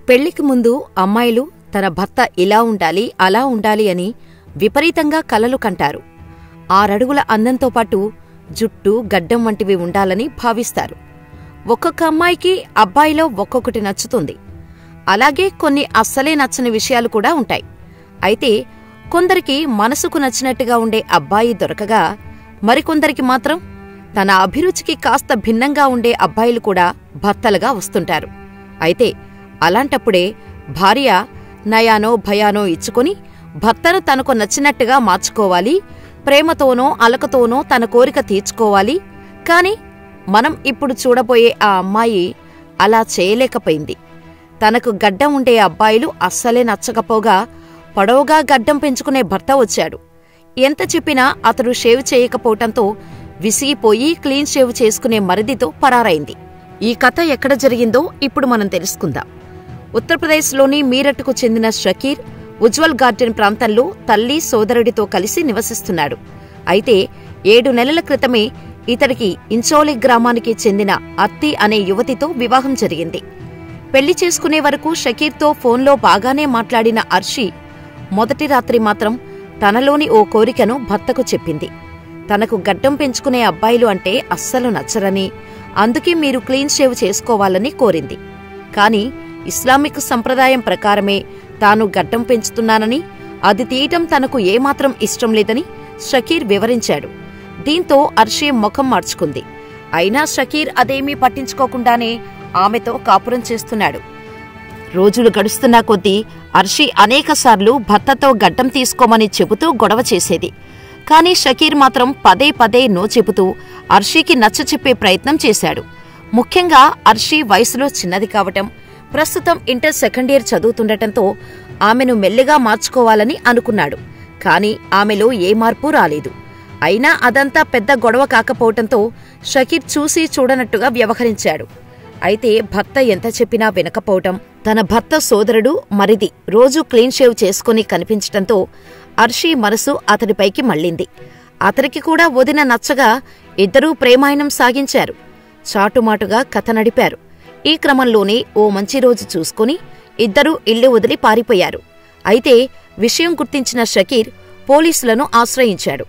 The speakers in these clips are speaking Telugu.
పెళ్లికి ముందు అమ్మాయిలు తన భర్త ఇలా ఉండాలి అలా ఉండాలి అని విపరీతంగా కలలు కంటారు. 6 అడుగుల అందంతో పాటు జుట్టు గడ్డం వంటివి ఉండాలని భావిస్తారు. ఒక్కొక్క అమ్మాయికి అబ్బాయిలో ఒక్కొక్కటి నచ్చుతుంది. అలాగే కొన్ని అస్సలే నచ్చని విషయాలు కూడా ఉంటాయి. అయితే కొందరికి మనసుకు నచ్చినట్టుగా ఉండే అబ్బాయి దొరకగా మరికొందరికి మాత్రం తన అభిరుచికి కాస్త భిన్నంగా ఉండే అబ్బాయిలు కూడా భర్తలుగా వస్తుంటారు. అయితే అలాంటప్పుడే భార్య నయానో భయానో ఇచ్చుకొని భర్తను తనకు నచ్చినట్టుగా మార్చుకోవాలి, ప్రేమతోనో అలకతోనో తన కోరిక తీర్చుకోవాలి. కాని మనం ఇప్పుడు చూడబోయే ఆ అమ్మాయి అలా చేయలేకపోయింది. తనకు గడ్డం ఉండే అబ్బాయిలు అస్సలే నచ్చకపోగా పొడవుగా గడ్డం పెంచుకునే భర్త వచ్చాడు. ఎంత చెప్పినా అతడు షేవ్ చేయకపోవటంతో విసిగిపోయి క్లీన్ షేవ్ చేసుకునే మరిదితో పరారైంది. ఈ కథ ఎక్కడ జరిగిందో ఇప్పుడు మనం తెలుసుకుందాం. ఉత్తరప్రదేశ్లోని మీరట్కు చెందిన షకీర్ ఉజ్వల్ గార్డెన్ ప్రాంతంలో తల్లి సోదరుడితో కలిసి నివసిస్తున్నాడు. అయితే 7 నెలల క్రితమే ఇతడికి ఇంచోలి గ్రామానికి చెందిన అత్తి అనే యువతితో వివాహం జరిగింది. పెళ్లి చేసుకునే వరకు షకీర్తో ఫోన్లో బాగానే మాట్లాడిన అర్షి మొదటి రాత్రి మాత్రం తనలోని ఓ కోరికను భర్తకు చెప్పింది. తనకు గడ్డం పెంచుకునే అబ్బాయిలు అంటే అస్సలు నచ్చరని, అందుకే మీరు క్లీన్ షేవ్ చేసుకోవాలని కోరింది. కాని ఇస్లామిక్ సంప్రదాయం ప్రకారమే తాను గడ్డం పెంచుతున్నానని, అది తీయటం తనకు ఏమాత్రం ఇష్టం లేదని షకీర్ వివరించాడు. దీంతో అర్షి ముఖం మార్చుకుంది. అయినా షకీర్ అదేమీ పట్టించుకోకుండానే ఆమెతో కాపురం చేస్తున్నాడు. రోజులు గడుస్తున్నా కొద్దీ అర్షి అనేకసార్లు భర్తతో గడ్డం తీసుకోమని చెబుతూ గొడవ చేసేది. కాని షకీర్ మాత్రం పదే పదే నో చెబుతూ అర్షికి నచ్చచెప్పే ప్రయత్నం చేశాడు. ముఖ్యంగా అర్షి వయసులో చిన్నది కావటం, ప్రస్తుతం ఇంటర్ సెకండ్ ఇయర్ చదువుతుండటంతో ఆమెను మెల్లిగా మార్చుకోవాలని అనుకున్నాడు. కాని ఆమెలో ఏ మార్పు రాలేదు. అయినా అదంతా పెద్ద గొడవ కాకపోవటంతో షకీర్ చూసి చూడనట్టుగా వ్యవహరించాడు. అయితే భర్త ఎంత చెప్పినా వినకపోవటం, తన భర్త సోదరుడు మరిది రోజూ క్లీన్ షేవ్ చేసుకుని కనిపించటంతో అర్షి మనసు అతడిపైకి మళ్లింది. అతనికి కూడా వదిన నచ్చగా ఇద్దరూ ప్రేమాయణం సాగించారు. చాటుమాటుగా కథ నడిపారు. ఈ క్రమంలోనే ఓ మంచి రోజు చూసుకుని ఇద్దరూ ఇల్లు వదిలి పారిపోయారు. అయితే విషయం గుర్తించిన షకీర్ పోలీసులను ఆశ్రయించాడు.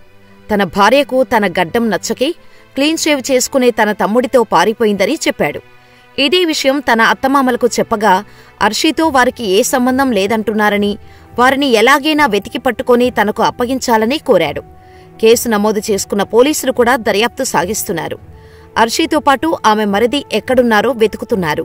తన భార్యకు తన గడ్డం నచ్చకే క్లీన్ షేవ్ చేసుకునే తన తమ్ముడితో పారిపోయిందని చెప్పాడు. ఇదే విషయం తన అత్తమామలకు చెప్పగా అర్షితో వారికి ఏ సంబంధం లేదంటున్నారని, వారిని ఎలాగైనా వెతికి పట్టుకుని తనకు అప్పగించాలని కోరాడు. కేసు నమోదు చేసుకున్న పోలీసులు కూడా దర్యాప్తు సాగిస్తున్నారు. అర్షితో పాటు ఆమె మరిది ఎక్కడున్నారో వెతుకుతున్నారు.